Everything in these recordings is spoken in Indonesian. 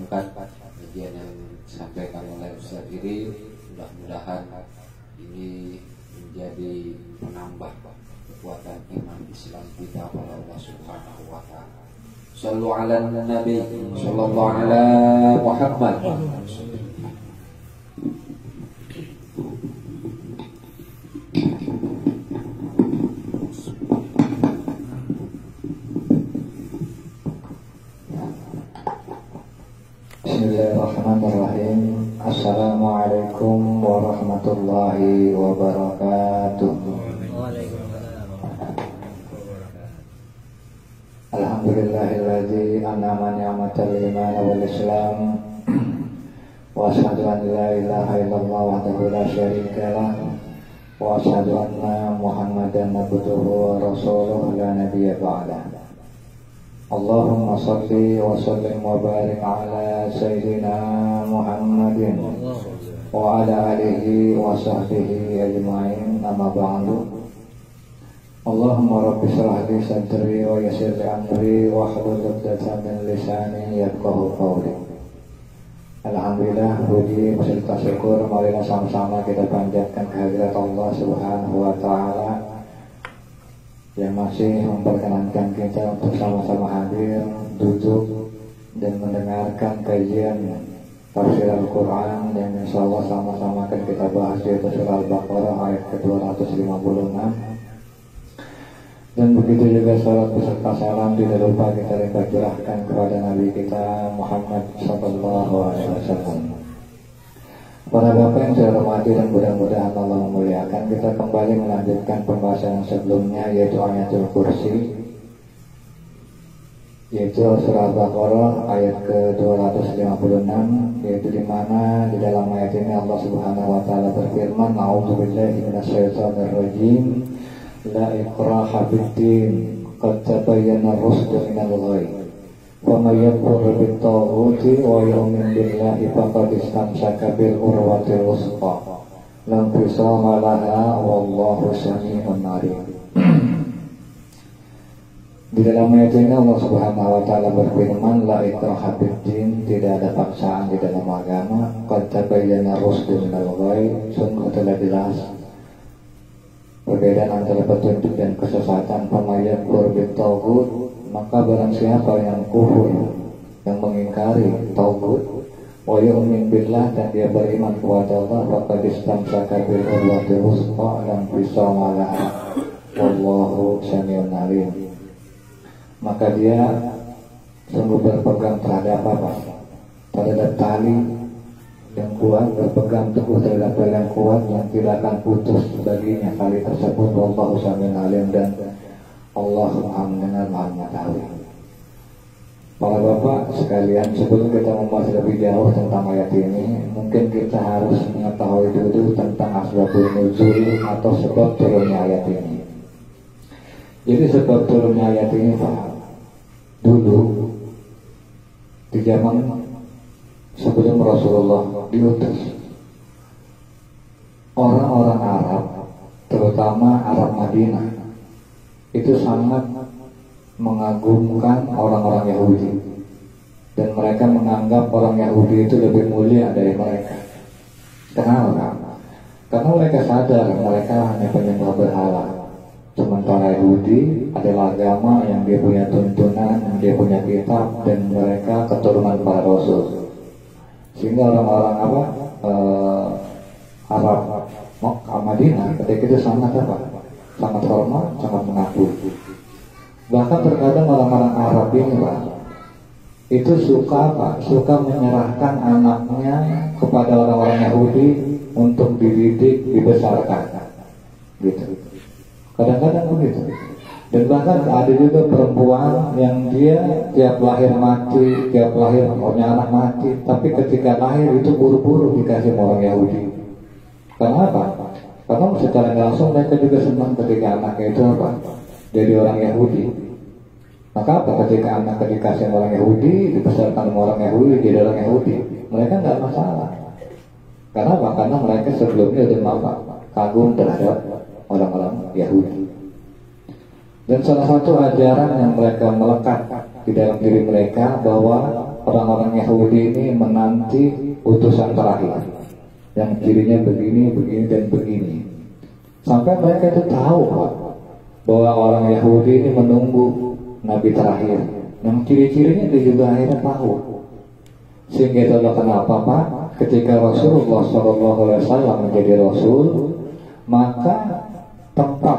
berkat kajian yang disampaikan oleh Ustaz ini. Mudah-mudahan ini menjadi penambah kekuatan iman Islam kita kepada Allah Subhanahu wa taala. Shallu ala nabi sallallahu ala Muhammad. Bismillahirrahmanirrahim. Assalamualaikum warahmatullahi wabarakatuh. Alhamdulillahilladzi an'ama ni'matal iman wal islam wa asyhadu an la ilaha illallah wahdahu la syarika lah wa asyhadu anna Muhammadan abduhu wa rasuluhu la nabiyya ba'dah. Allahumma salli wa sallim wa barik ala sayyidina Muhammadin wa ala alihi wa sahbihi ajma'in, amma ba'du. Allahumma rabbi shrah li sadri wa yassir li amri wa hlul 'uqdatam min lisani yafqahu qawli. Alhamdulillah, puji serta syukur marilah sama-sama kita panjatkan kehadirat Allah Subhanahu wa taala yang masih memperkenankan kita untuk sama-sama hadir, duduk dan mendengarkan kajian tafsir Al-Quran yang insyaallah sama-sama akan kita bahas di surah Al-Baqarah ayat ke-256. Dan begitu juga salat beserta salam tidak lupa kita curahkan kepada Nabi kita Muhammad sallallahu alaihi wasallam. Para bapak yang saya hormati dan mudah-mudahan Allah memuliakan, kita kembali melanjutkan pembahasan yang sebelumnya, yaitu ayatul kursi, yaitu surah Al-Baqarah ayat ke-256, yaitu di mana di dalam ayat ini Allah Subhanahu wa taala berfirman, a'udzubillahi minasyaitonir rajim. La ikraha fid-din, qad tabayyana ar-rusydu minal ghayy. Wa may yakfur bit-taghuti wa yu'min billahi faqad istamsaka bil urwatil wuthqa. La infisama laha wallahu samii'un 'aliim. Di dalam ayat ini Allah Subhanahu wa taala berfirman, la ikraha fid-din, tidak ada paksaan di dalam agama. Qad tabayyana ar-rusydu minal ghayy, sungguh telah jelas perbedaan antara petunjuk dan kesesatan. Pemayan kurbit tauhid, maka barang siapa yang kufur, yang mengingkari tauhid, wa yu'min billah, dan dia beriman kepada Allah, faqad istamsaka bil urwatil wuthqa, lam fisama laha wallahu samii'un 'aliim. Maka dia sungguh berpegang terhadap apa? Terhadap tali yang kuat, berpegang teguh terhadap hal yang kuat yang tidak akan putus baginya tali tersebut. Wallahu samii'un 'aliim, dan Allah Maha mendengar, Maha mengetahui. Para bapak sekalian, sebelum kita membahas lebih jauh tentang ayat ini, mungkin kita harus mengetahui dulu tentang asbabun nuzul atau sebab turunnya ayat ini. Jadi sebab turunnya ayat ini, Pak, dulu di zaman sebelum Rasulullah diutus, orang-orang Arab, terutama Arab Madinah, itu sangat mengagumkan orang-orang Yahudi, dan mereka menganggap orang Yahudi itu lebih mulia dari mereka. Kenapa? Karena mereka sadar mereka hanya penyembah berhala, sementara Yahudi adalah agama yang dia punya tuntunan, yang dia punya kitab, dan mereka keturunan para rasul. Sehingga orang-orang Arab Madinah ketika itu sangat sangat hormat, sangat mengagum. Bahkan terkadang orang-orang Arab ini, Pak, itu suka menyerahkan anaknya kepada orang-orang Yahudi untuk dididik, dibesarkan, gitu. Kadang-kadang begitu. Dan bahkan ada juga perempuan yang dia tiap lahir punya anak mati, tapi ketika lahir itu buru-buru dikasih orang Yahudi. Karena apa? Karena secara langsung mereka juga senang ketika anaknya itu jadi orang Yahudi. Maka apa? Ketika anaknya dikasih orang Yahudi, dibesarkan orang Yahudi, jadi orang Yahudi, mereka nggak masalah. Karena apa? Karena mereka sebelumnya sudah kagum terhadap orang-orang Yahudi. Dan salah satu ajaran yang mereka melekat di dalam diri mereka bahwa orang-orang Yahudi ini menanti utusan terakhir yang cirinya begini, begini, dan begini. Sampai mereka itu tahu Pak, bahwa orang Yahudi ini menunggu Nabi terakhir. Yang ciri-cirinya dia juga akhirnya tahu. Sehingga itulah kenapa Pak, ketika Rasulullah SAW menjadi Rasul, maka tempat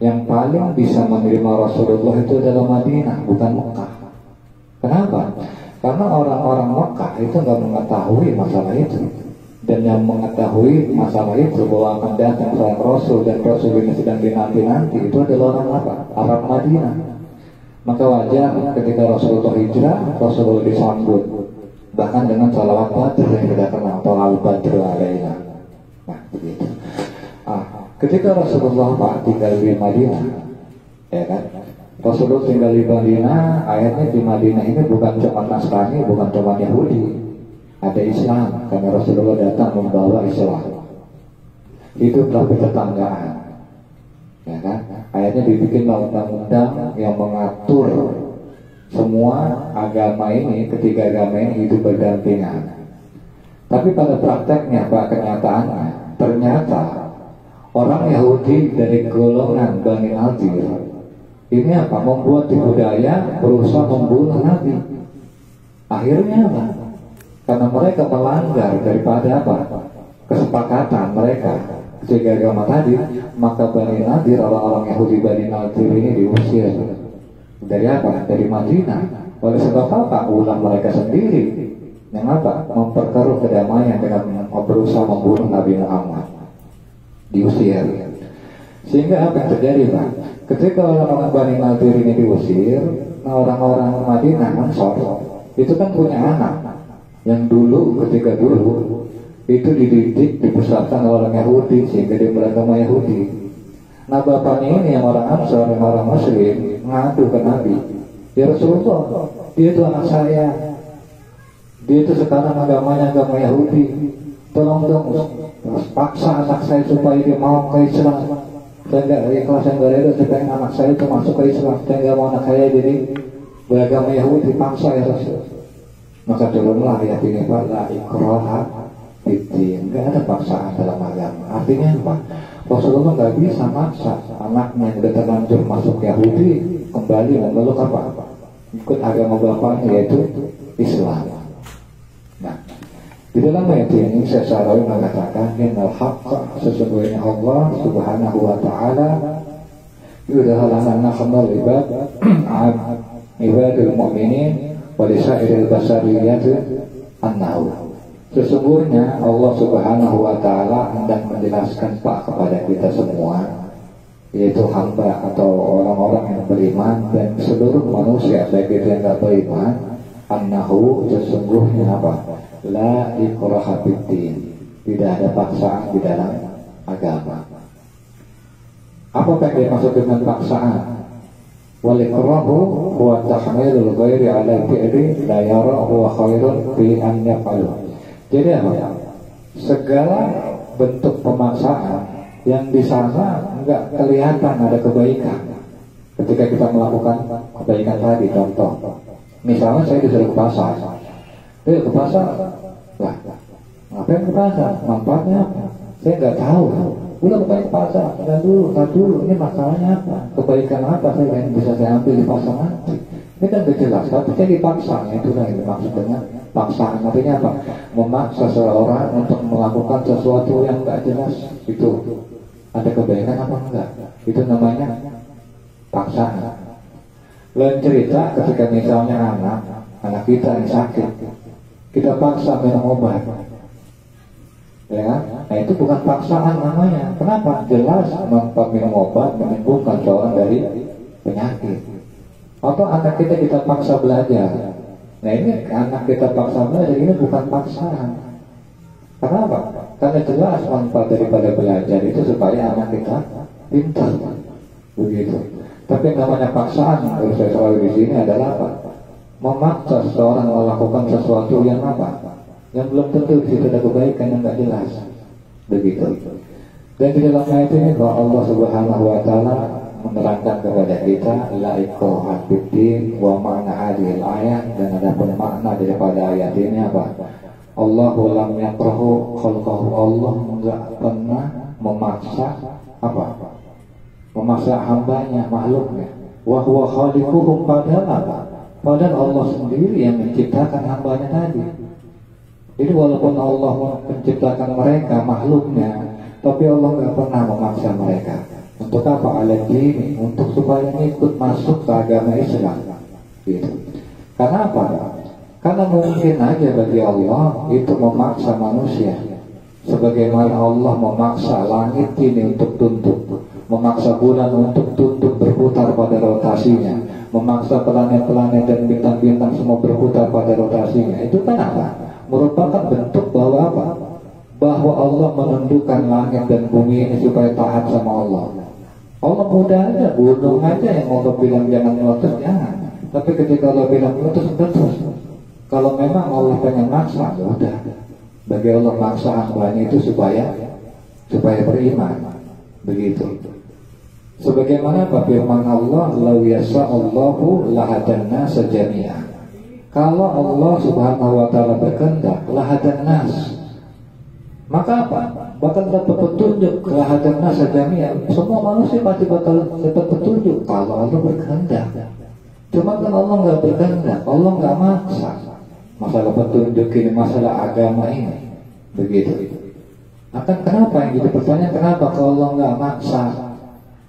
yang paling bisa menerima Rasulullah itu adalah Madinah, bukan Mekah. Kenapa? Karena orang-orang Mekah itu nggak mengetahui masalah itu. Dan yang mengetahui masalah itu bahwa akan datang seorang Rasul dan Rasul ini sedang dinanti-nanti itu adalah orang apa? Arab Madinah. Maka wajar ketika Rasulullah hijrah, Rasulullah disambut bahkan dengan salawat Badr yang kita kenal, Al-Badru alaina. Nah, begitu. Ketika Rasulullah Pak tinggal di Madinah, ya kan? Rasulullah tinggal di Madinah, akhirnya di Madinah ini bukan cuma Nasrani, bukan cuma Yahudi, ada Islam, karena Rasulullah datang membawa Islam. Itu telah bertetanggaan, ya kan? Akhirnya dibikin undang-undang yang mengatur semua agama ini, ketiga agama ini hidup berdampingan. Tapi pada prakteknya, Pak, kenyataannya, ternyata orang Yahudi dari golongan Bani Nadir ini apa? Membuat tipu daya, berusaha membunuh Nabi. Akhirnya apa? Karena mereka melanggar daripada apa? Kesepakatan mereka ketiga agama tadi, maka Bani Nadir, orang-orang Yahudi Bani Nadir ini diusir. Dari apa? Dari Madinah. Oleh sebab apa? Ulah mereka sendiri yang apa? Memperkeruh kedamaian dengan berusaha membunuh Nabi Muhammad. Diusir. Sehingga apa yang terjadi Pak? Ketika orang-orang Bani Nadir ini diusir, orang-orang Madinah Ansor itu kan punya anak yang ketika dulu itu dididik, dibesarkan oleh orang Yahudi sehingga dia beragama Yahudi. Nah bapaknya ini yang orang Ansor, yang orang Muslim ngadu ke Nabi, ya Rasulullah, dia itu anak saya, dia itu sekarang agamanya agama Yahudi, tolong dong paksa anak saya supaya dia mau ke Islam. Saya nggak ikhlas, saya nggak rela supaya anak saya itu masuk ke Islam. Saya nggak mau anak saya jadi beragama Yahudi, paksa ya Rasul. Maka turunlah ayat ini Pak, la ikraha fiddin, nggak ada paksaan dalam agama. Artinya apa? Rasulullah nggak bisa maksa anaknya yang sudah terlanjur masuk Yahudi kembali memeluk apa? Ikut agama bapaknya yaitu Islam. Nah, di dalam ayat ini saya sarawi mengatakan innal haqqa, sesungguhnya Allah Subhanahu wa taala yudhalana nakhnal ibad ibadul mu'minin wa lisairil basariyat annahu. Sesungguhnya Allah Subhanahu wa taala hendak menjelaskan Pak kepada kita semua, yaitu hamba atau orang-orang yang beriman dan seluruh manusia baik itu yang tidak beriman, annahu sesungguhnya apa? La ikraha fiddin, tidak ada paksaan di dalam agama. Apakah yang dimaksud dengan paksaan? Wal ikrahu huwa tahmilul ghairi ala fi'li la yara huwa khairun fi an yaf'alu. Jadi apa? Segala bentuk pemaksaan yang di sana enggak kelihatan ada kebaikan. Ketika kita melakukan kebaikan tadi, contoh, misalnya saya disuruh ke pasar. Ke pasar, lah, ngapain ke pasar? Manfaatnya apa? Saya nggak tahu. Udah ke pasar, nggak dulu. Ini masalahnya apa? Kebaikan apa yang bisa saya ambil di pasar nanti? Ini kan udah jelas, tapi saya dipaksa. Itulah yang dimaksud dengan paksaan. Artinya apa? Memaksa seseorang untuk melakukan sesuatu yang nggak jelas. Itu ada kebaikan apa enggak? Itu namanya paksaan. Lain cerita ketika misalnya anak kita yang sakit, kita paksa minum obat, ya, nah itu bukan paksaan namanya. Kenapa? Jelas minum obat menyembuhkan seorang dari penyakit. Atau anak kita paksa belajar, nah ini anak kita paksa belajar, ini bukan paksaan. Kenapa? Karena jelas manfaat daripada belajar itu supaya anak kita pintar, begitu. Tapi namanya paksaan, kalau saya selalu di sini adalah apa? Memaksa seseorang melakukan sesuatu yang apa? Yang belum tentu di situ ada kebaikan yang nggak jelas, begitu. Dan di dalam ayat ini bahwa Allah Subhanahu wa taala menerangkan kepada kita la ikraha fiddin wa ma'na hadhil ayat, dan ada makna daripada ayat ini apa? Allahu lam yakrahu khalqahu, Allah enggak pernah memaksa apa? Memaksa hambanya, makhluknya. Wa huwa khaliquhum, padahal apa? Padahal Allah sendiri yang menciptakan hambanya tadi. Jadi walaupun Allah menciptakan mereka, makhluknya, tapi Allah enggak pernah memaksa mereka. Untuk apa? Al-dini, untuk supaya ikut masuk ke agama Islam. Gitu. Karena apa? Karena mungkin aja bagi Allah itu memaksa manusia, sebagaimana Allah memaksa langit ini untuk tunduk, memaksa bulan untuk tunduk berputar pada rotasinya, memaksa planet-planet dan bintang-bintang semua berputar pada rotasinya. Itu kan apa? Merupakan bentuk bahwa apa? Bahwa Allah menundukkan langit dan bumi ini supaya taat sama Allah. Allah mudah aja, gunung aja yang Allah bilang jangan meletus, jangan. Tapi ketika Allah bilang meletus, terus. Kalau memang Allah pengen maksa, udah. Bagi Allah maksa hambanya itu supaya beriman. Begitu. Sebagaimana firman Allah, "Lau yasha'allahu lahadan nas jami'an." Kalau Allah Subhanahu wa taala berkehendak, lahadan nas. Maka apa? Bakal dapat petunjuk, lahadan nas jami'an. Semua manusia pasti bakal dapat petunjuk kalau Allah berkehendak. Cuma kan Allah nggak berkehendak, Allah nggak maksa. Masalah petunjuk ini, masalah agama ini, begitu. Akan kenapa yang jadi pertanyaan, kenapa kalau Allah nggak maksa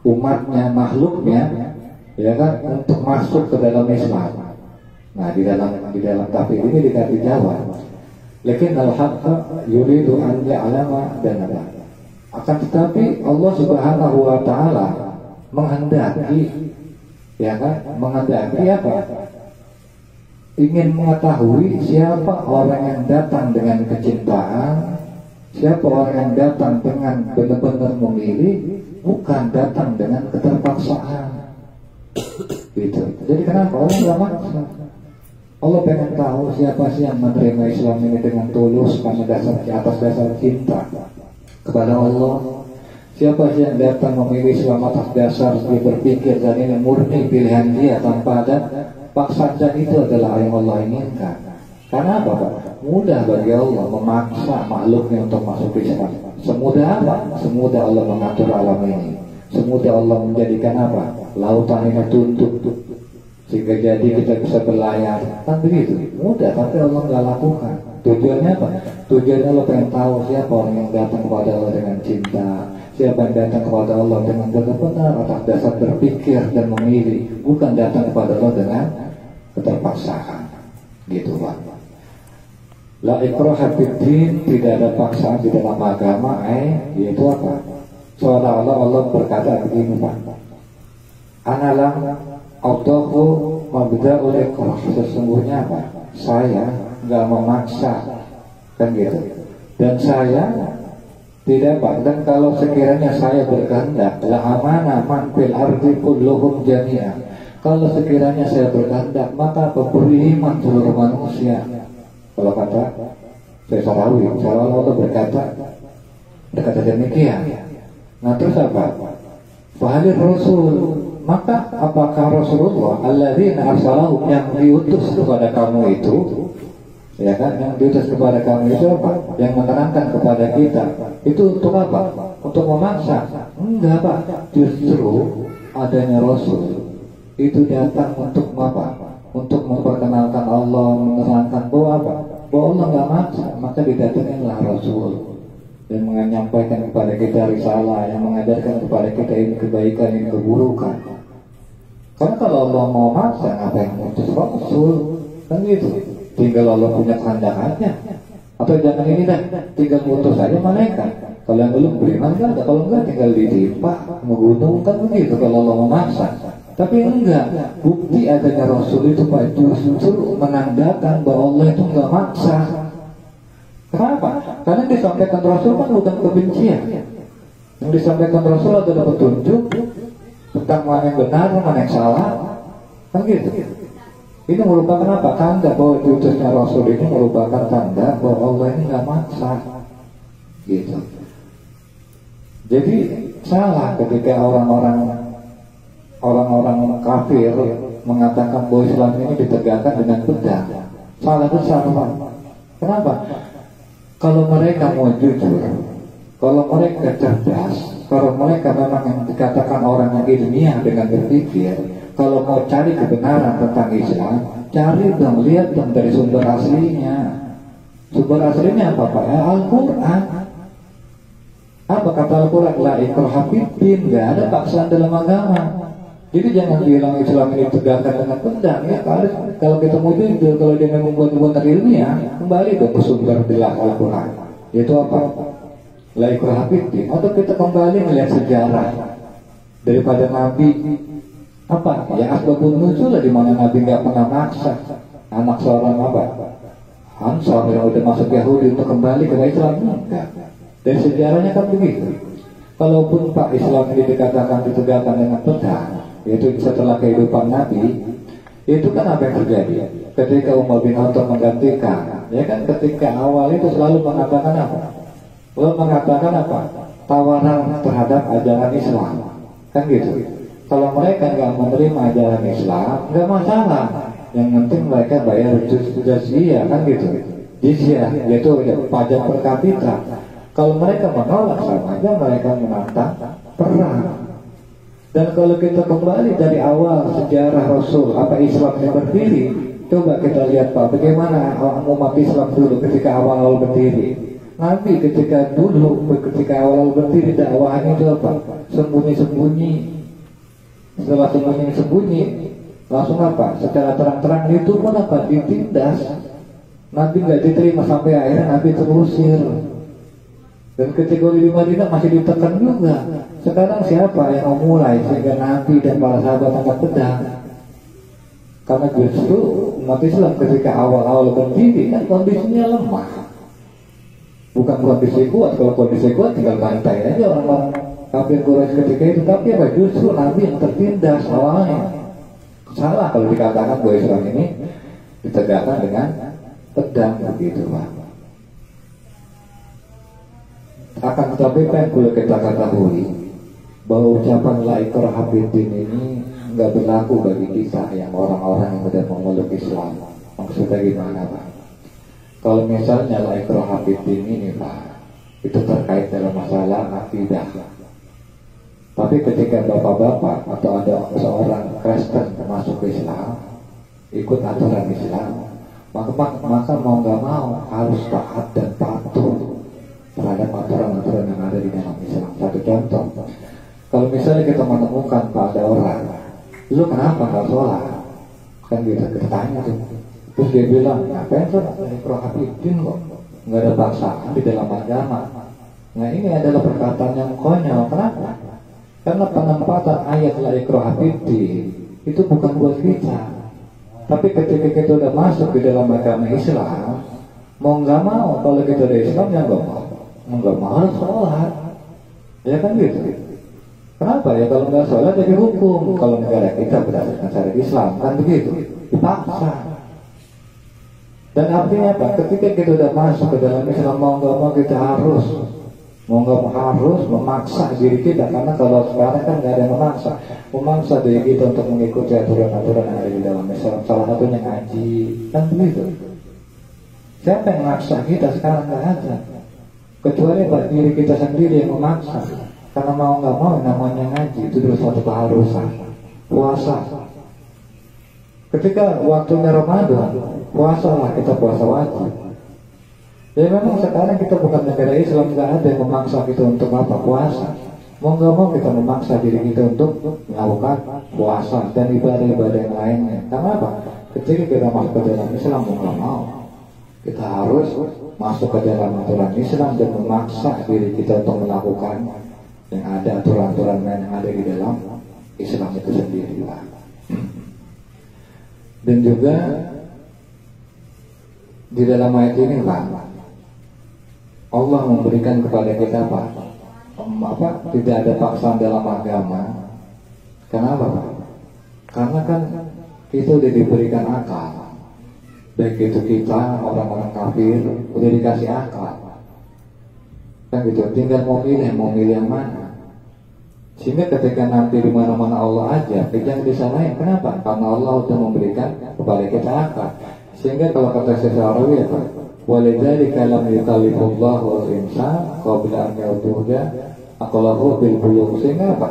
umatnya, makhluknya, ya kan, untuk masuk ke dalam Islam? Nah, di dalam tafsir ini dikasih jawab. Lakin al-haqqa yuridu an ya'lama dan apa? Akan tetapi Allah Subhanahu wa taala menghendaki, ya kan, menghendaki apa? Ingin mengetahui siapa orang yang datang dengan kecintaan, siapa orang yang datang dengan benar-benar memilih, bukan datang dengan keterpaksaan. Gitu. Jadi kenapa orang nggak maksa? Allah pengen tahu siapa sih yang menerima Islam ini dengan tulus karena atas dasar cinta kepada Allah. Siapa sih yang datang memilih Islam atas dasar dia berpikir dan ini murni pilihan dia tanpa ada paksaan, dan itu adalah yang Allah inginkan. Karena apa? Mudah bagi Allah memaksa makhluknya untuk masuk Islam. Semudah apa? Semudah Allah mengatur alam ini. Semudah Allah menjadikan apa? Lautan ini tunduk sehingga jadi kita bisa berlayar. Kan begitu? Mudah, tapi Allah nggak lakukan. Tujuannya apa? Tujuannya Allah pengen tahu siapa orang yang datang kepada Allah dengan cinta, siapa yang datang kepada Allah dengan benar-benar atas dasar berpikir dan memilih, bukan datang kepada Allah dengan keterpaksaan. Gitu Pak. La ikraha fiddin, tidak ada paksaan di dalam agama, yaitu apa? Seolah-olah Allah berkata begini Pak. Analam Audahu mabda'ul ikrah, sesungguhnya apa? Saya nggak memaksa, kan gitu. Dan saya tidak Pak. Dan kalau sekiranya saya berkehendak, la amana man fil ardi kulluhum jami'an. Kalau sekiranya saya berkehendak, maka beriman seluruh manusia. Kalau kata saya Sarawi, Allah berkata demikian. Nah terus apa? Fahadir Rasul, maka apakah Rasulullah alladzina arsalahum, yang diutus kepada kamu itu, ya kan, yang diutus kepada kamu itu apa? Yang menerangkan kepada kita itu untuk apa? Untuk memaksa? Enggak Pak. Justru adanya Rasul itu datang untuk apa? Untuk memperkenalkan Allah, menerangkan bahwa apa? Bahwa Allah nggak maksa, maka didatangkanlah Rasul dan menyampaikan kepada kita risalah yang mengajarkan kepada kita ini kebaikan, ini keburukan. Karena kalau Allah mau maksa, ngapain ngutus Rasul? Kan gitu. Tinggal Allah punya kehendak aja. Atau jangan ini dah, tinggal ngutus saja malaikat. Kalau yang belum beriman kan ada, kalau enggak tinggal ditimpa, menggunung, kan begitu kalau Allah memaksa. Tapi enggak, bukti adanya Rasul itu Pak, justru menandakan bahwa Allah itu enggak maksa. Kenapa? Karena yang disampaikan Rasul kan bukan kebencian. Yang disampaikan Rasul adalah petunjuk tentang mana yang benar, mana yang salah. Kan gitu. Ini merupakan apa? Tanda bahwa diutusnya Rasul ini merupakan tanda bahwa Allah ini nggak maksa. Gitu. Jadi salah ketika orang-orang orang-orang kafir mengatakan bahwa Islam ini ditegakkan dengan pedang. Salah besar, Pak. Kenapa? Kalau mereka mau jujur, kalau mereka cerdas, kalau mereka memang yang dikatakan orang yang ilmiah dengan berpikir, kalau mau cari kebenaran tentang Islam, cari dong, lihat dong dari sumber aslinya. Sumber aslinya apa, Pak? Ya, Al-Quran. Apa kata Al-Quran? La ikraha fiddin, nggak ada paksaan dalam agama. Jadi jangan bilang Islam ini tegakkan dengan pedang. Ya, kalau kita mau jujur, kalau dia memang buat ilmiah, kembali ke sumber di Al-Quran. Itu apa? La ikraha fiddin. Atau kita kembali melihat sejarah daripada Nabi. Apa? Ya asbabun nuzul, di mana Nabi nggak pernah maksa anak seorang apa? Ansor yang udah masuk Yahudi untuk kembali ke Islam. Enggak. Dari sejarahnya kan begitu. Kalaupun Pak Islam ini dikatakan ditegakkan dengan pedang, yaitu setelah kehidupan Nabi, itu kan apa yang terjadi? Ketika Umar bin Khattab menggantikan, ya kan ketika awal itu selalu mengatakan apa? Selalu mengatakan apa? Tawaran terhadap ajaran Islam, kan gitu. Kalau mereka nggak menerima ajaran Islam, nggak masalah. Yang penting mereka bayar jizyah, kan gitu. Jizyah, yaitu pajak per kapita. Kalau mereka menolak, sama aja mereka menantang perang. Dan kalau kita kembali dari awal sejarah Rasul, apa Islam yang berdiri, coba kita lihat Pak, bagaimana umat Islam dulu ketika awal-awal berdiri. Nabi ketika awal-awal berdiri dakwahnya itu apa? Sembunyi-sembunyi. Setelah sembunyi-sembunyi, langsung apa? Secara terang-terang itu pun apa? Ditindas. Nabi nggak diterima sampai akhirnya Nabi terusir. Dan ketika di Madinah masih ditekan juga. Sekarang siapa yang memulai sehingga Nabi dan para sahabat angkat pedang? Karena justru umat Islam ketika awal-awal berdiri kan kondisinya lemah. Bukan kondisi kuat. Kalau kondisi kuat tinggal bantai aja orang-orang kafir Quraisy ketika itu. Tapi apa? Justru Nabi yang tertindas awalnya. Salah kalau dikatakan bahwa Islam ini ditegakkan dengan pedang begitu, Pak. Akan tetapi kan perlu kita ketahui bahwa ucapan la ikraha fiddin ini nggak berlaku bagi kita yang orang-orang yang sudah memeluk Islam. Maksudnya gimana, Pak? Kalau misalnya la ikraha fiddin ini, Pak, itu terkait dalam masalah akidah. Tapi ketika bapak-bapak atau ada seorang Kristen masuk Islam, ikut aturan Islam, maka mau nggak mau harus taat dan patuh terhadap aturan-aturan yang ada di dalam Islam. Satu contoh, kalau misalnya kita menemukan pada orang, lu kenapa nggak sholat? Kan kita tanya tuh, terus dia bilang, ngapain sholat? Ikraha fiddin kok, nggak ada paksaan di dalam agama. Nah ini adalah perkataan yang konyol. Kenapa? Karena penempatan ayat la ikraha fiddin itu bukan buat kita. Tapi ketika kita udah masuk di dalam agama Islam, mau nggak mau, kalau kita udah Islam ya nggak mau harus sholat, ya kan gitu. Kenapa ya? Kalau nggak sholat jadi hukum. Kalau negara kita berdasarkan syariat Islam kan begitu, dipaksa. Dan artinya apa? Ketika kita udah masuk ke dalam Islam, mau nggak mau kita harus memaksa diri kita. Karena kalau sekarang kan nggak ada yang memaksa diri kita untuk mengikuti aturan-aturan yang ada di dalam Islam. Salah satunya ngaji, kan begitu. Siapa yang memaksa kita sekarang? Nggak ada. Kecuali pada diri kita sendiri yang memaksa. Karena mau nggak mau namanya ngaji itu adalah suatu keharusan. Puasa, ketika waktunya Ramadan, puasalah, kita puasa wajib. Ya memang sekarang kita bukan negara Islam, nggak ada yang memaksa kita untuk apa? Puasa. Mau nggak mau kita memaksa diri kita untuk melakukan puasa dan ibadah-ibadah yang lainnya. Karena apa? Ketika kita masuk ke dalam Islam, mau nggak mau kita harus masuk ke dalam aturan Islam dan memaksa diri kita untuk melakukan yang ada aturan-aturan yang ada di dalam Islam itu sendiri, Pak. Dan juga di dalam ayat ini, Pak, Allah memberikan kepada kita apa? Tidak ada paksaan dalam agama. Kenapa, Pak? Karena kan kita udah diberikan akal. Baik itu kita, orang-orang kafir, udah dikasih akal. Kan gitu, tinggal mau milih yang mana. Sehingga ketika nanti di mana-mana Allah aja, jangan disalahin. Kenapa? Karena Allah sudah memberikan kepada kita akal. Sehingga kalau kata seseorang apa? Walidzalika lam yukallifullahu al-insan qabla an yawduda aqlahu bil bulugh. Sehingga apa?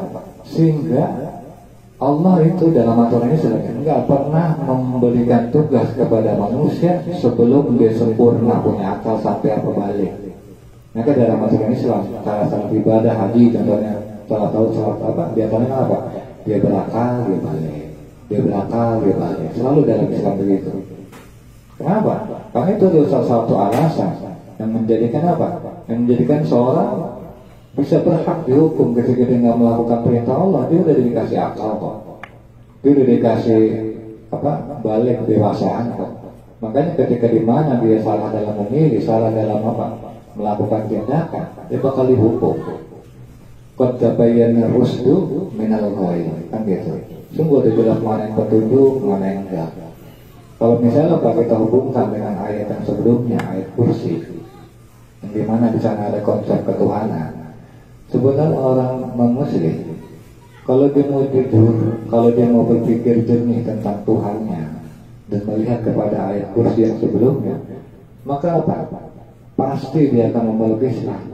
Sehingga Allah itu dalam aturan ini sebenarnya enggak pernah memberikan tugas kepada manusia sebelum dia sempurna punya akal sampai apa balik. Maka dalam aturan Islam, salah ibadah haji contohnya, salah tahu salah apa, dia tanya apa? Dia berakal, dia balik. Dia berakal, dia balik. Selalu dalam Islam begitu. Kenapa? Karena itu adalah salah satu alasan yang menjadikan apa? Yang menjadikan seorang bisa berhak dihukum ketika dia nggak melakukan perintah Allah. Dia udah dikasih akal kok. Dia udah dikasih apa? Balik kedewasaan kok. Makanya ketika di mana dia salah dalam memilih, salah dalam apa? Melakukan tindakan, dia bakal dihukum. Qad tabayyana rusdu minal ghayy, kan gitu. Sungguh dijelas mana yang petunjuk, mana yang enggak. Kalau misalnya Pak kita hubungkan dengan ayat yang sebelumnya, ayat kursi, yang dimana di sana ada konsep ketuhanan. Sebenarnya orang non-muslim, kalau dia mau jujur, kalau dia mau berpikir jernih tentang Tuhannya dan melihat kepada ayat kursi yang sebelumnya, maka apa? Pasti dia akan memeluk Islam.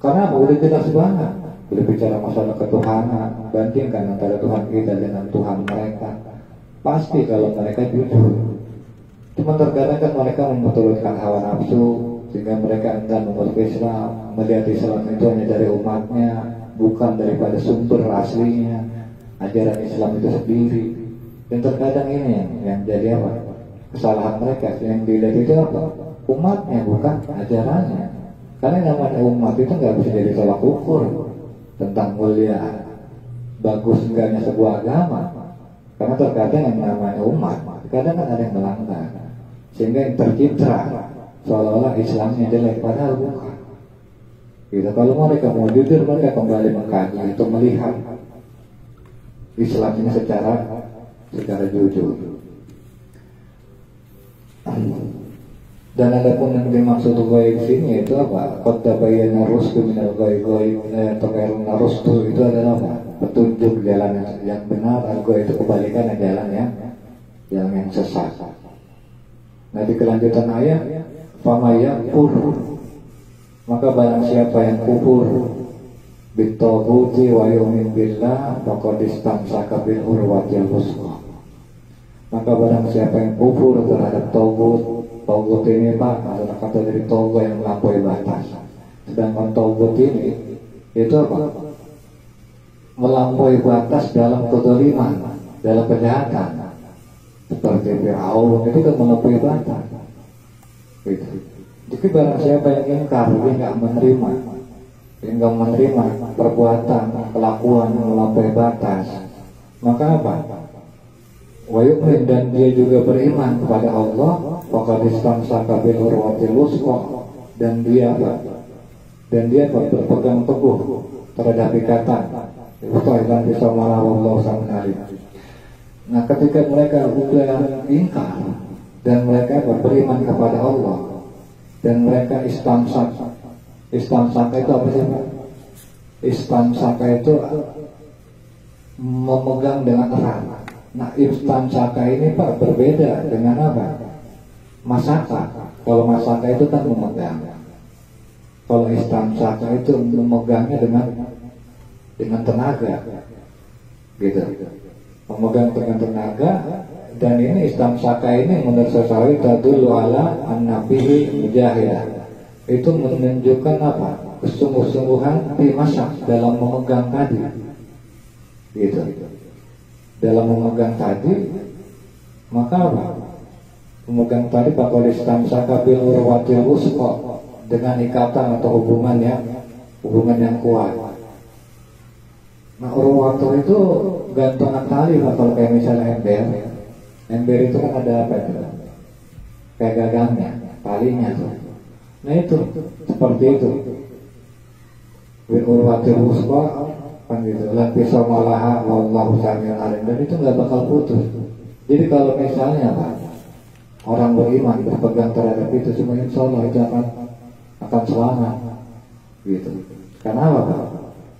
Karena udah jelas banget. Bila bicara masalah ketuhanan, bandingkan antara Tuhan kita dengan Tuhan mereka. Pasti kalau mereka jujur. Cuma terkadang kan mereka memuturutkan hawa nafsu, sehingga mereka enggan memeluk Islam, melihat Islam itu hanya dari umatnya, bukan daripada sumber aslinya, ajaran Islam itu sendiri. Dan terkadang ini yang jadi apa? Kesalahan mereka yang dilihat itu apa? Umatnya, bukan ajarannya. Karena namanya umat itu nggak bisa jadi tolak ukur tentang mulia bagus enggaknya sebuah agama. Karena terkadang yang namanya umat, kadang kan ada yang melanggar, sehingga yang tercipta seolah-olah Islamnya jelek, padahal bukan. Gitu. Kalau mereka mau jujur, mereka kembali mengkaji untuk melihat Islam ini secara jujur. Dan ada pun yang dimaksud ghaib sini itu apa? Qad tabayyana rusdu minal ghayy. Tabayyana rusdu itu adalah apa? Petunjuk jalan yang benar. Al-ghaib itu kebalikan jalan yang sesat. Nah di kelanjutan ayat, fama yakfur, maka barang siapa yang kufur bitaghuti wa yu'min billah faqad istamsaka bil urwatil wuthqa. Maka barang siapa yang kufur terhadap taghut, taghut ini Pak, adalah kata dari togo yang melampaui batas. Sedangkan taghut ini itu apa? Melampaui batas dalam kezaliman, dalam kejahatan. Seperti Fir'aun itu kan melampaui batas. Gitu. Jadi barang siapa yang ingkar, dia nggak menerima perbuatan, kelakuan yang melampaui batas, maka apa? Wa yu'min, dan dia juga beriman kepada Allah, faqad istamsaka bil urwatil wuthqa, dan dia berpegang teguh terhadap ikatan. Ustazan bisa malah wallahu sam'alim. Nah ketika mereka sudah ingkar dan mereka beriman kepada Allah dan mereka istamsaka itu apa sih Pak? Istamsaka itu memegang dengan erat. Nah istamsaka ini Pak berbeda dengan apa? Masaka. Kalau masaka itu kan memegang. Kalau istamsaka itu memegangnya dengan tenaga, gitu. Memegang dengan tenaga. Dan ini istamsaka ini menurut saya tadullu ala an-nabihi mujahidah. Itu menunjukkan apa? Kesungguh-sungguhan di masak dalam memegang tadi, gitu. Dalam memegang tadi, maka apa? Memegang tadi bakal istamsaka bil urwatil wuthqa, dengan ikatan atau hubungan yang kuat. Nah urwato itu gantungan tali Pak, kalau kayak misalnya ember itu kan ada apa itu? Kayak gagangnya, talinya tuh. Nah itu seperti itu. Bil urwatil wuthqa kan gitu. La fisamalah wallahu sami'un alim, dan itu nggak bakal putus. Jadi kalau misalnya Pak, orang beriman berpegang terhadap itu, semua insya Allah itu akan selamat, gitu. Karena apa Pak?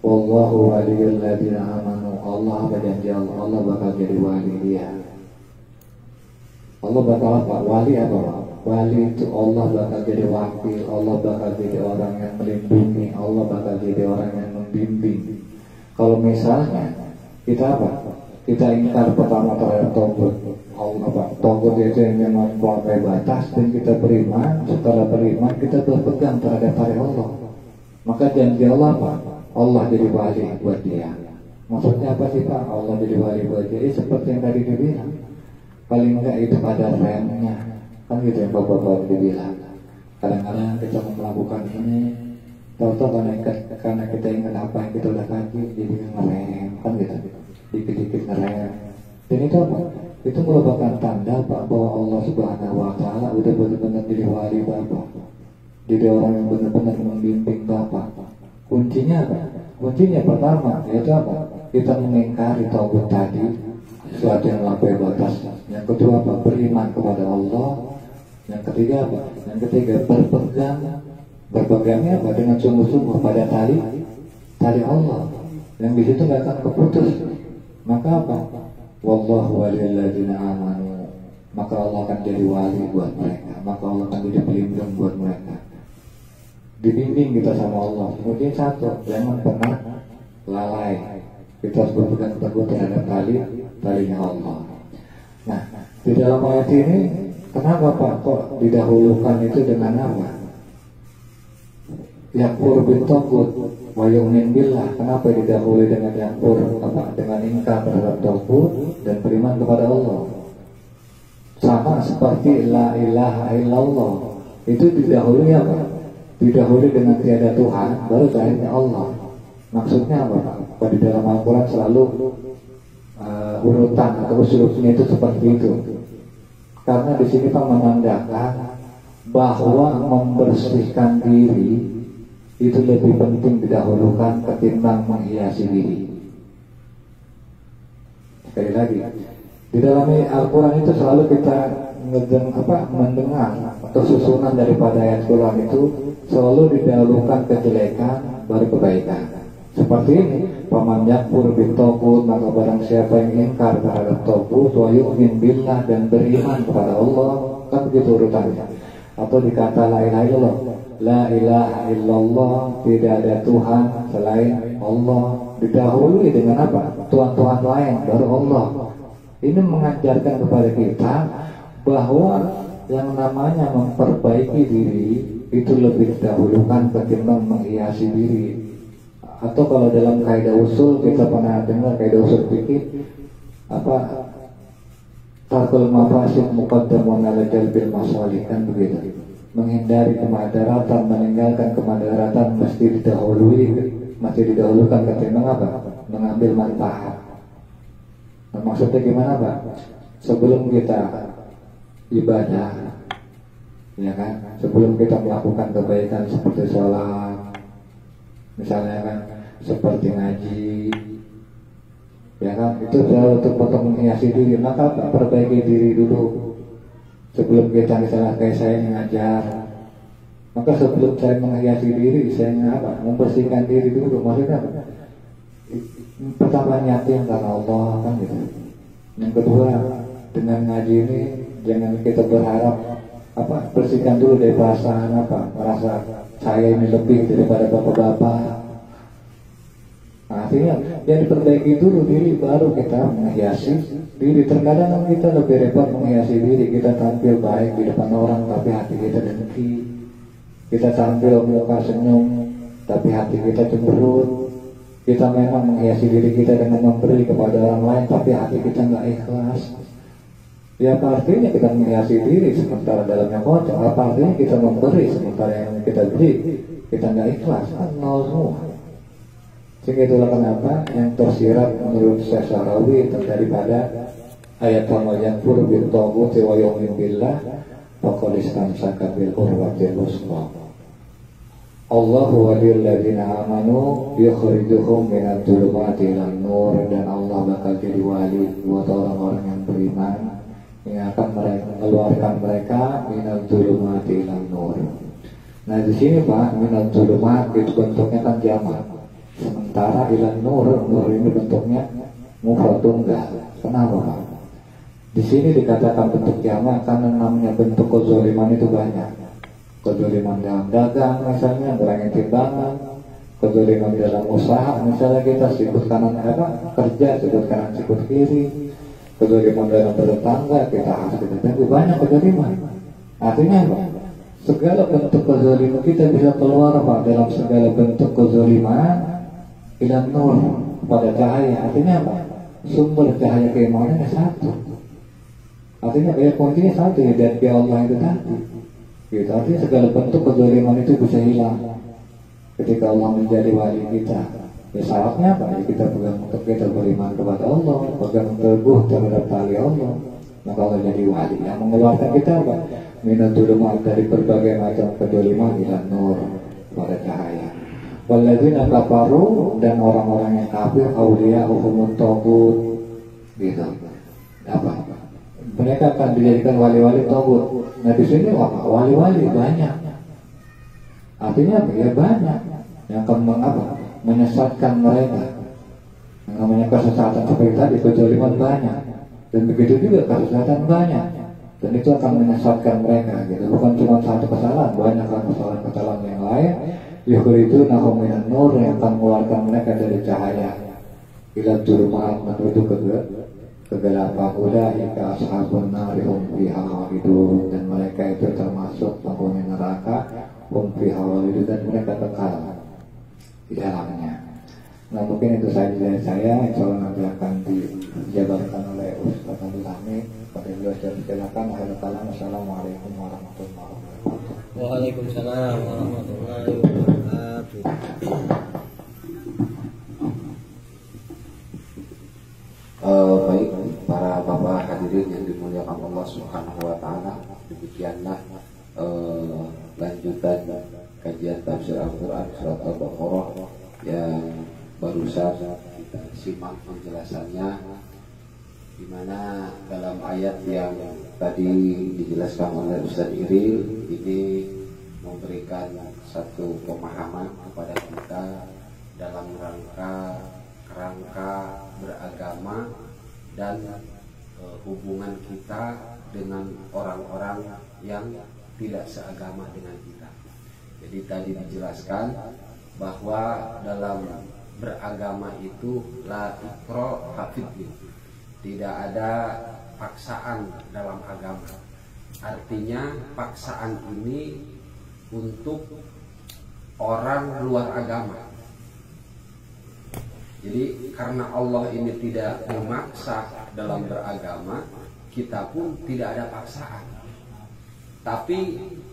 Wallahu waliyul ladzina amanu. Allah berjanji Allah bakal jadi wali dia. Allah bakal apa? Wali apa? Wali itu Allah bakal jadi wakil, Allah bakal jadi orang yang melindungi, Allah bakal jadi orang yang membimbing. Kalau misalnya kita apa? Kita ingkar pertama terhadap togut, Allah apa? Togut itu yang memang melampaui batas, dan kita beriman. Setelah beriman kita berpegang terhadap hari Allah. Maka janji Allah apa? Allah jadi wali buat dia. Maksudnya apa sih Pak? Allah jadi wali buat dia. Seperti yang tadi dibilang. Paling enggak itu ada remnya. Kan gitu yang Bapak-Bapak dibilang. Kadang-kadang kita mau melakukan ini, tahu-tahu karena kita ingat apa yang kita udah kaji, jadi ngerem, kan gitu. Dikit-dikit ngerem. Dan itu apa? Itu merupakan tanda Pak bahwa Allah Subhanahu Wa Taala udah benar-benar jadi wali Bapak. Jadi orang yang benar-benar membimbing Bapak. Kuncinya apa? Kuncinya pertama yaitu apa? Kita mengingkari taubat tadi, sesuatu yang melampaui batas. Yang kedua apa? Beriman kepada Allah. Yang ketiga apa? Yang ketiga berpegangnya apa? Dengan sungguh-sungguh pada tali Allah. Yang di situ nggak akan keputus. Maka apa? Wallahu waliyul ladzina amanu. Maka Allah akan jadi wali buat mereka. Maka Allah akan jadi pelindung buat mereka. Dibimbing kita sama Allah. Kemudian satu, jangan pernah lalai. Kita harus berpegang teguh terhadap talinya Allah. Nah, di dalam ayat ini kenapa Pak kok didahulukan itu dengan apa? Yakfur bin tagut wa yu'min billah. Kenapa didahului dengan yakfur apa? Dengan ingkar terhadap tagut dan beriman kepada Allah. Sama seperti la ilaha illallah. Itu didahului apa? Didahului dengan tiada Tuhan, baru terakhirnya Allah. Maksudnya apa? Di dalam Al-Quran selalu urutan atau usulnya itu seperti itu. Karena di sini Pak menandakan bahwa membersihkan diri itu lebih penting didahulukan ketimbang menghiasi diri. Sekali lagi, di dalam Al-Quran itu selalu kita mendengar atau susunan daripada ayat Quran itu selalu didahulukan kejelekan baru kebaikan. Seperti ini, paman yakfur bin tagut, maka barang siapa yang ingkar terhadap tagut, wa yu'min billah, dan beriman kepada Allah, kan begitu urutannya. Atau dikata la ilaha illallah, la ilaha illallah, tidak ada Tuhan selain Allah. Didahului dengan apa? Tuhan-Tuhan lain baru Allah. Ini mengajarkan kepada kita bahwa yang namanya memperbaiki diri itu lebih didahulukan ketimbang menghiasi diri. Atau kalau dalam kaidah usul kita pernah dengar kaidah usul fikih apa? Tarkul mafasid muqaddamun ala jalbil masalih, kan begitu. Menghindari kemadaratan, meninggalkan kemadaratan mesti didahulukan ketimbang apa? Mengambil manfaat. Nah, maksudnya gimana Pak? Sebelum kita ibadah, ya kan, sebelum kita melakukan kebaikan seperti sholat, misalnya kan, seperti ngaji, ya kan, itu untuk menghiasi diri. Maka perbaiki diri dulu sebelum kita, misalnya kayak saya ngajar, maka sebelum saya menghiasi diri, saya apa? Membersihkan diri dulu. Maksudnya apa? Pertama niatin karena Allah, kan gitu. Yang kedua, dengan ngaji ini jangan kita berharap apa, bersihkan dulu dari perasaan apa, merasa saya ini lebih daripada bapak-bapak. Nah, artinya yang diperbaiki dulu diri baru kita menghiasi diri. Terkadang kita lebih repot menghiasi diri, kita tampil baik di depan orang tapi hati kita dengki. Kita tampil muka senyum tapi hati kita cemberut. Kita memang menghiasi diri kita dengan memberi kepada orang lain tapi hati kita nggak ikhlas. Ya apa artinya kita menghiasi diri sementara dalamnya kotor? Apa artinya kita memberi sementara yang kita beri kita nggak ikhlas? Kan nol semua. Sehingga itulah kenapa yang tersirat menurut Syekh Syarawi daripada ayat kamal yang pur bil tagut wa yu'min billah faqad istamsaka bil urwatil wuthqa. Allahu waliyul ladzina amanu yukhrijuhum minadh dhulumati ilan nur, dan Allah bakal jadi wali buat orang-orang yang beriman yang akan mengeluarkan mereka minadh dhulumati ilan nur. Nah di sini Pak, minadh dhulumat itu bentuknya kan jamak. Sementara ilan nur ini bentuknya mufrad tunggal. Kenapa Pak? Di sini dikatakan bentuk jamak karena namanya bentuk kezaliman itu banyak. Kezaliman dalam dagang misalnya, ngurangin timbangan, kezaliman dalam usaha misalnya kita sikut kanan kerja, sikut kanan sikut kiri, kezaliman dalam bertetangga kita harus kita banyak kezaliman. Artinya apa? Segala bentuk kezaliman kita bisa keluar Pak dalam segala bentuk kezaliman ilan nur pada cahaya. Artinya apa? Sumber cahaya keimanan satu. Artinya kuncinya satu ya, dari Allah itu tadi. Gitu. Artinya segala bentuk kezaliman itu bisa hilang ketika Allah menjadi wali kita. Ya syaratnya apa? Ya kita pegang kita beriman kepada Allah, pegang teguh terhadap tali Allah, maka Allah jadi wali. Yang mengeluarkan kita apa? Minatulumah dari berbagai macam kezaliman ilan nur pada cahaya. Walladzina kafaru, dan orang-orang yang kafir awliya'uhumut taghut. Gitu. Apa? Mereka akan dijadikan wali-wali taghut. Nah di sini apa? Wali-wali banyak. Artinya apa? Ya banyak yang akan menyesatkan mereka. Yang namanya kesesatan seperti tadi, kezaliman banyak. Dan begitu juga kesesatan banyak. Dan itu akan menyesatkan mereka. Gitu. Bukan cuma satu kesalahan, banyak kesalahan-kesalahan yang lain. Itu nahuminan nur yang akan mengeluarkan mereka dari cahaya ila dzulumat menuju kegelapan. Ulaika ashabun nari hum fiha khalidun, dan mereka itu termasuk penghuni neraka hum fiha khalidun, dan mereka kekal di dalamnya. Nah mungkin itu saja dari saya. Insyaallah nanti akan dijabarkan oleh Ustaz Abdul Hamid. Pada beliau silakan. Assalamualaikum warahmatullahi wabarakatuh. Waalaikumsalam warahmatullahi wabarakatuh. Baik para bapak hadirin yang dimuliakan Allah Subhanahu wa taala, demikianlah lanjutan kajian tafsir Al-Qur'an surat Al-Baqarah yang barusan kita simak penjelasannya, di mana dalam ayat yang tadi dijelaskan oleh Ustaz Iril ini memberikan satu pemahaman kepada kita dalam kerangka beragama dan hubungan kita dengan orang-orang yang tidak seagama dengan kita. Jadi tadi dijelaskan bahwa dalam beragama itu la ikrah hafidin, tidak ada paksaan dalam agama. Artinya paksaan ini untuk orang luar agama. Jadi karena Allah ini tidak memaksa dalam beragama, kita pun tidak ada paksaan. Tapi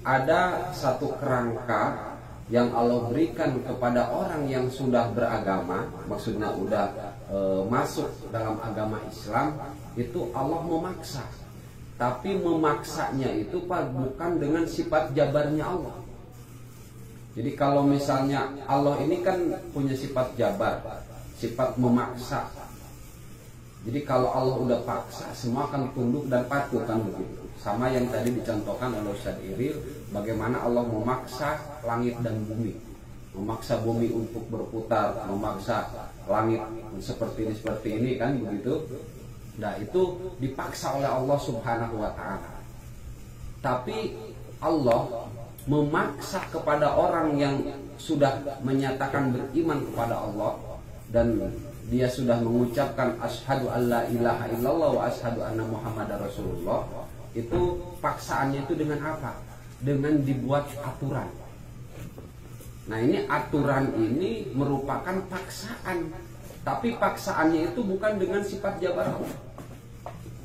ada satu kerangka yang Allah berikan kepada orang yang sudah beragama, maksudnya udah masuk dalam agama Islam, itu Allah memaksa. Tapi memaksanya itu bukan dengan sifat jabarnya Allah. Jadi kalau misalnya Allah ini kan punya sifat jabar, sifat memaksa. Jadi kalau Allah udah paksa, semua akan tunduk dan patuh kan begitu. Sama yang tadi dicontohkan oleh Ustaz Iril, bagaimana Allah memaksa langit dan bumi, memaksa bumi untuk berputar, memaksa langit seperti ini kan begitu. Nah itu dipaksa oleh Allah Subhanahu wa ta'ala. Tapi Allah memaksa kepada orang yang sudah menyatakan beriman kepada Allah dan dia sudah mengucapkan asyhadu alla ilaha illallah wa asyhadu anna muhammadar rasulullah, itu paksaannya itu dengan apa? Dengan dibuat aturan. Nah ini aturan ini merupakan paksaan, tapi paksaannya itu bukan dengan sifat jabar Allah.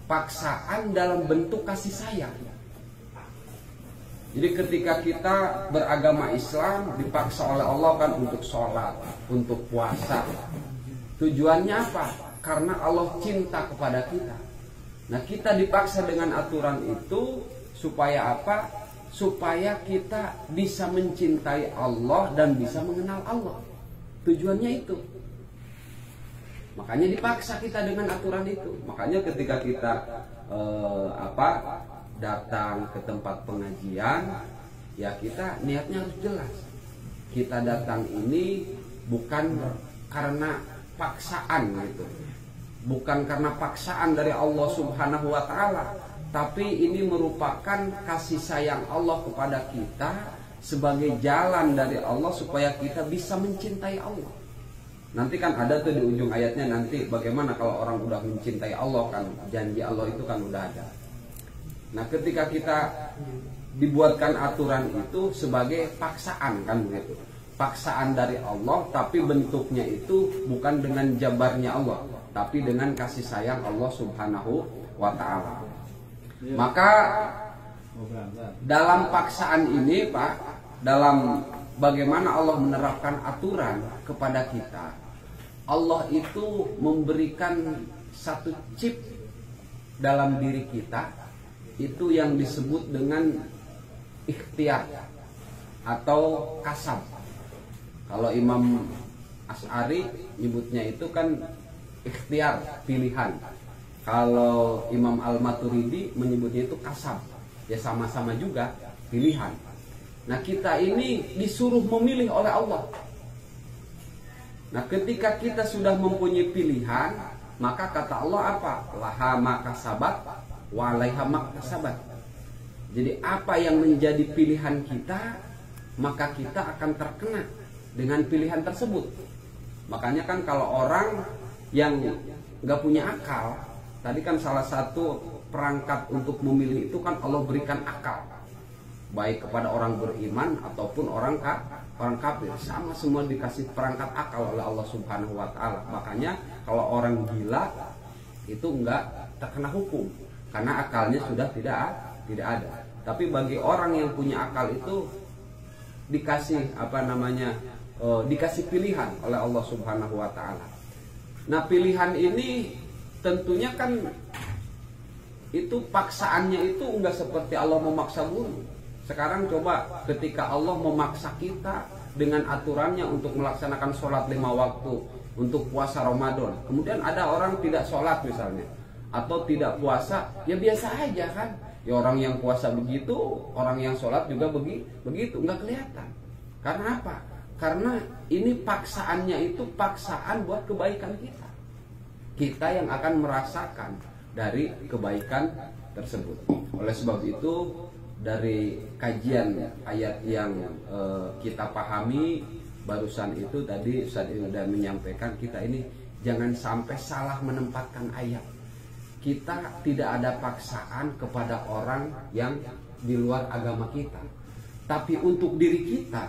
Paksaan dalam bentuk kasih sayang. Jadi ketika kita beragama Islam dipaksa oleh Allah kan untuk sholat, untuk puasa. Tujuannya apa? Karena Allah cinta kepada kita. Nah kita dipaksa dengan aturan itu supaya apa? Supaya kita bisa mencintai Allah dan bisa mengenal Allah. Tujuannya itu. Makanya dipaksa kita dengan aturan itu. Makanya ketika kita datang ke tempat pengajian, ya kita niatnya harus jelas. Kita datang ini bukan karena paksaan gitu. Bukan karena paksaan dari Allah Subhanahu wa taala, tapi ini merupakan kasih sayang Allah kepada kita sebagai jalan dari Allah supaya kita bisa mencintai Allah. Nanti kan ada tuh di ujung ayatnya nanti bagaimana kalau orang udah mencintai Allah, kan janji Allah itu kan udah ada. Nah, ketika kita dibuatkan aturan itu sebagai paksaan kan begitu. Paksaan dari Allah, tapi bentuknya itu bukan dengan jabarnya Allah, tapi dengan kasih sayang Allah Subhanahu wa taala. Maka dalam paksaan ini, Pak, dalam bagaimana Allah menerapkan aturan kepada kita, Allah itu memberikan satu chip dalam diri kita, itu yang disebut dengan ikhtiar atau kasab. Kalau Imam Asy'ari nyebutnya itu kan ikhtiar, pilihan. Kalau Imam Al-Maturidi menyebutnya itu kasab. Ya sama-sama juga pilihan. Nah, kita ini disuruh memilih oleh Allah. Nah, ketika kita sudah mempunyai pilihan, maka kata Allah apa? Laha ma kasabat wa 'alaiha ma kasabat. Jadi apa yang menjadi pilihan kita, maka kita akan terkena dengan pilihan tersebut. Makanya kan kalau orang yang nggak punya akal, tadi kan salah satu perangkat untuk memilih itu kan Allah berikan akal, baik kepada orang beriman ataupun orang kafir, sama semua dikasih perangkat akal oleh Allah Subhanahu wa taala. Makanya kalau orang gila itu nggak terkena hukum karena akalnya sudah tidak ada. Tapi bagi orang yang punya akal itu dikasih dikasih pilihan oleh Allah Subhanahu wa taala. Nah, pilihan ini tentunya kan itu paksaannya itu enggak seperti Allah memaksa guru. Sekarang coba ketika Allah memaksa kita dengan aturannya untuk melaksanakan sholat 5 waktu, untuk puasa Ramadan. Kemudian ada orang tidak sholat misalnya, atau tidak puasa, ya biasa aja kan. Ya orang yang puasa begitu, orang yang sholat juga begitu, nggak kelihatan. Karena apa? Karena ini paksaannya itu paksaan buat kebaikan kita. Kita yang akan merasakan dari kebaikan tersebut. Oleh sebab itu, dari kajian ayat yang kita pahami barusan itu tadi Ustaz sudah menyampaikan, kita ini jangan sampai salah menempatkan ayat. Kita tidak ada paksaan kepada orang yang di luar agama kita, tapi untuk diri kita,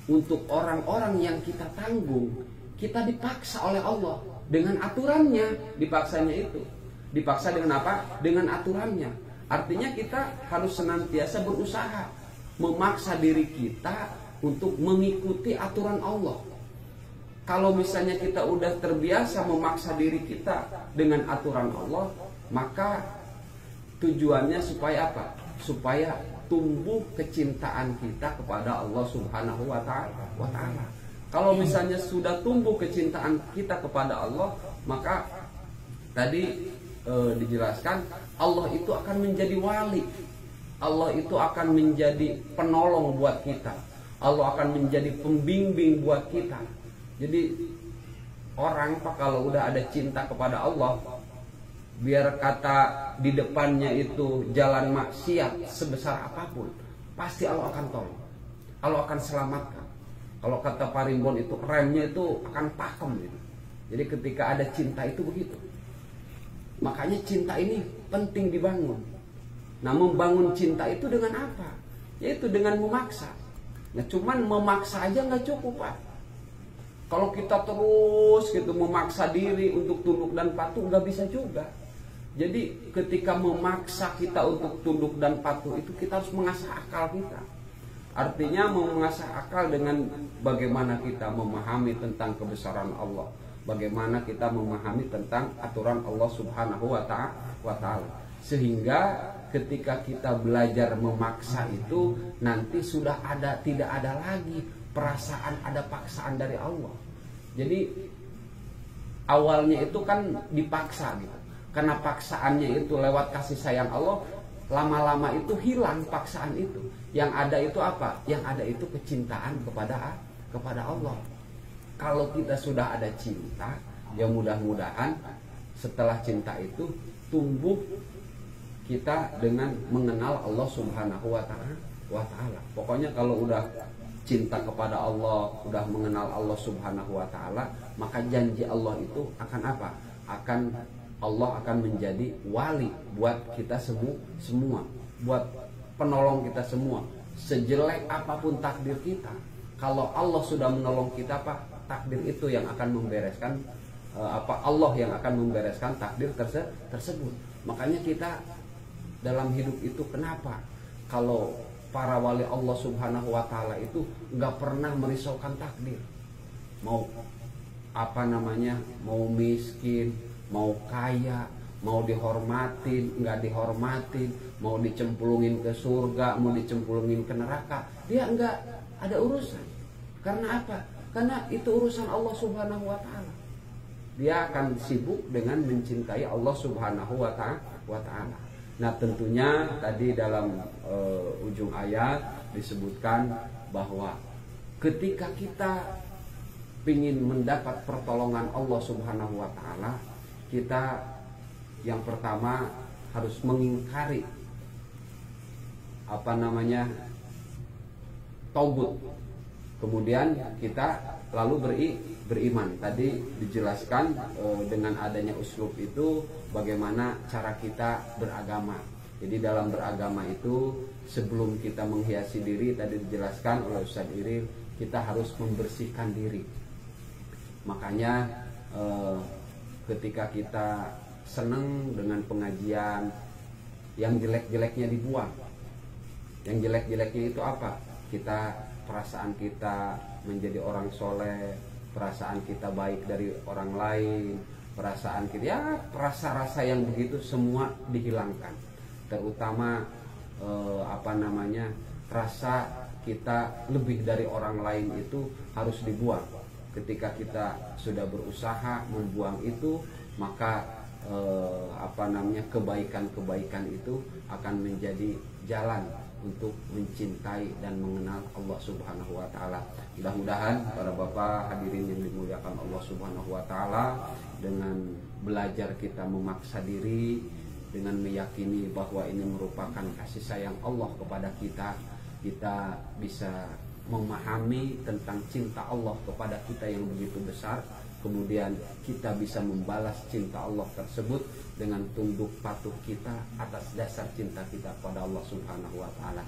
untuk orang-orang yang kita tanggung, kita dipaksa oleh Allah dengan aturannya. Dipaksanya itu dipaksa dengan apa? Dengan aturannya. Artinya kita harus senantiasa berusaha memaksa diri kita untuk mengikuti aturan Allah. Kalau misalnya kita udah terbiasa memaksa diri kita dengan aturan Allah, maka tujuannya supaya apa? Supaya tumbuh kecintaan kita kepada Allah Subhanahu wa taala. Kalau misalnya sudah tumbuh kecintaan kita kepada Allah, maka tadi dijelaskan Allah itu akan menjadi wali. Allah itu akan menjadi penolong buat kita. Allah akan menjadi pembimbing buat kita. Jadi orang kalau udah ada cinta kepada Allah, biar kata di depannya itu jalan maksiat sebesar apapun, pasti Allah akan tolong, Allah akan selamatkan. Kalau kata Pak Rimbon itu remnya itu akan pakem gitu. Jadi ketika ada cinta itu begitu. Makanya cinta ini penting dibangun. Nah, membangun cinta itu dengan apa? Yaitu dengan memaksa. Nah, cuman memaksa aja nggak cukup, Pak. Kalau kita terus gitu memaksa diri untuk tunduk dan patuh, nggak bisa juga. Jadi ketika memaksa kita untuk tunduk dan patuh itu kita harus mengasah akal kita. Artinya mengasah akal dengan bagaimana kita memahami tentang kebesaran Allah, bagaimana kita memahami tentang aturan Allah Subhanahu wa taala. Sehingga ketika kita belajar memaksa itu nanti sudah tidak ada lagi perasaan ada paksaan dari Allah. Jadi awalnya itu kan dipaksa gitu. Karena paksaannya itu lewat kasih sayang Allah, lama-lama itu hilang paksaan itu. Yang ada itu apa? Yang ada itu kecintaan kepada Allah. kalau kita sudah ada cinta, ya mudah-mudahan setelah cinta itu tumbuh kita dengan mengenal Allah Subhanahu wa Ta'ala. Pokoknya kalau udah cinta kepada Allah, udah mengenal Allah Subhanahu wa Ta'ala, maka janji Allah itu akan apa? Allah akan menjadi wali buat kita semua, buat penolong kita semua. Sejelek apapun takdir kita, kalau Allah sudah menolong kita, Pak, takdir itu yang akan membereskan Allah yang akan membereskan takdir tersebut. Makanya kita dalam hidup itu kenapa kalau para wali Allah Subhanahu wa Ta'ala itu nggak pernah merisaukan takdir, mau mau miskin, mau kaya, mau dihormatin, nggak dihormatin, mau dicemplungin ke surga, mau dicemplungin ke neraka, dia nggak ada urusan. Karena apa? Karena itu urusan Allah Subhanahu wa Ta'ala. Dia akan sibuk dengan mencintai Allah Subhanahu wa Ta'ala. Nah, tentunya tadi dalam ujung ayat disebutkan bahwa ketika kita ingin mendapat pertolongan Allah Subhanahu wa Ta'ala, kita yang pertama harus mengingkari taubat. Kemudian kita lalu beriman. Tadi dijelaskan dengan adanya uslub itu bagaimana cara kita beragama. Jadi dalam beragama itu sebelum kita menghiasi diri, tadi dijelaskan oleh Ustaz Iril, kita harus membersihkan diri. Makanya ketika kita senang dengan pengajian, yang jelek-jeleknya dibuang. Yang jelek-jeleknya itu apa? Perasaan kita menjadi orang soleh, perasaan kita baik dari orang lain, perasaan kita, ya rasa-rasa yang begitu semua dihilangkan. Terutama rasa kita lebih dari orang lain itu harus dibuang. Ketika kita sudah berusaha membuang itu, maka kebaikan-kebaikan itu akan menjadi jalan untuk mencintai dan mengenal Allah Subhanahu wa Ta'ala. Mudah-mudahan para bapak hadirin yang dimuliakan Allah Subhanahu wa Ta'ala, dengan belajar kita memaksa diri, dengan meyakini bahwa ini merupakan kasih sayang Allah kepada kita, kita bisa memahami tentang cinta Allah kepada kita yang begitu besar. Kemudian kita bisa membalas cinta Allah tersebut dengan tunduk patuh kita atas dasar cinta kita kepada Allah Subhanahu wa Ta'ala.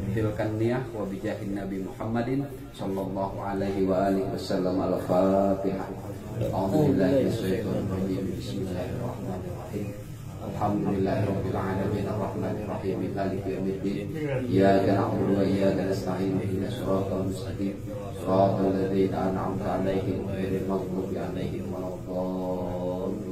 Tilkan niyah wa bijahin Nabi Muhammadin sallallahu alaihi wa alihi wasallam. Al-Fatihah. A'udzubillahi minasyaitonir rajim. Bismillahirrahmanirrahim. Alhamdulillahirabbil alamin arrahmanir rahim maliki yaumiddin. Iyyaka na'budu wa iyyaka nasta'in ihdinas siratal mustaqim siratal ladzina an'amta 'alaihim ghairil maghdubi 'alaihim waladdallin.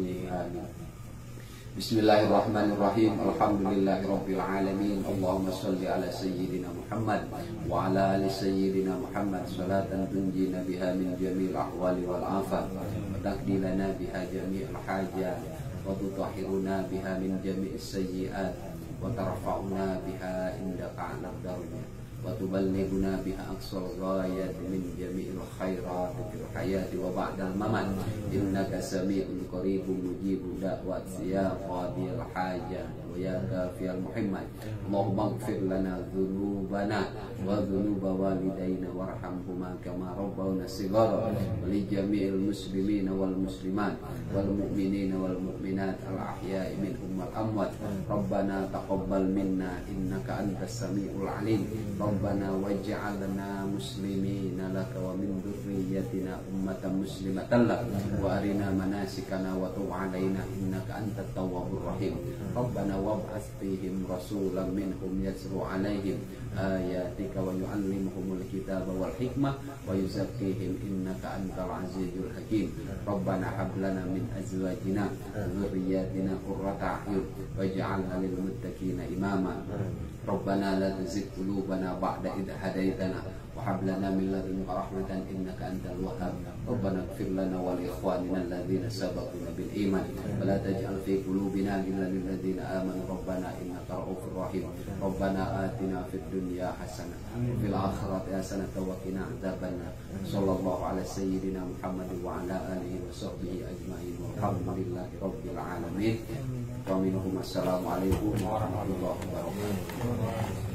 Bismillahirrahmanirrahim. Alhamdulillahirabbil alamin. Allahumma shalli ala sayyidina Muhammad wa ala ali sayyidina Muhammad salatan tunjina biha min jami'il ahwali wal afat wa taqdilana biha jami'al hajat wa tutahhiruna biha min jami'is sayyi'at wa tarfa'una biha indaka 'alal darajat wa tuballighuna biha aqsal ghayat min jami'il khairat fil hayati wa ba'dal mamat innaka sami'un qaribun mujibud da'wat ya qadil hajat wa ya kafiyal muhammad. Allahumma ighfir lana dhunubana wa dhunuba walidayna warhamhuma kama rabbawna shighara wa li jami'il muslimina wal muslimat wal mu'minina wal mu'minat al ahya'i minhum wal amwat. Rabbana taqabbal minna innaka antas sami'ul alim. Rabbana waj'alna muslimina laka wa min dhurriyyatina ummatan muslimatan lak wa arina manasikana wa tub 'alaina innaka antat tawwabur rahim. Rabbana wab'ats fihim rasulan minhum yatlu 'alaihim ayatika wa yu'allimuhumul kitaba wal hikmah wa yuzakkihim innaka antal azizul hakim. Rabbana hab lana min azwajina wa dhurriyyatina qurrata a'yun waj'alna lil muttaqina imama. Rabbana la tuzigh qulubana ba'da idh hadaytana wa hab lana min ladunka rahmatan innaka antal wahhab. Rabbana ighfir lana wa li ikhwanina alladhina sabaquna bil iman wa la taj'al fi qulubina ghillan lil ladzina amanu rabbana innaka ra'ufur rahim. Rabbana atina fid dunya hasanah wa fil akhirati hasanah wa qina adzabannar. Sallallahu ala sayyidina Muhammad wa ala alihi wa sahbihi ajma'in. Walhamdulillahi rabbil alamin. Assalamualaikum warahmatullahi wabarakatuh.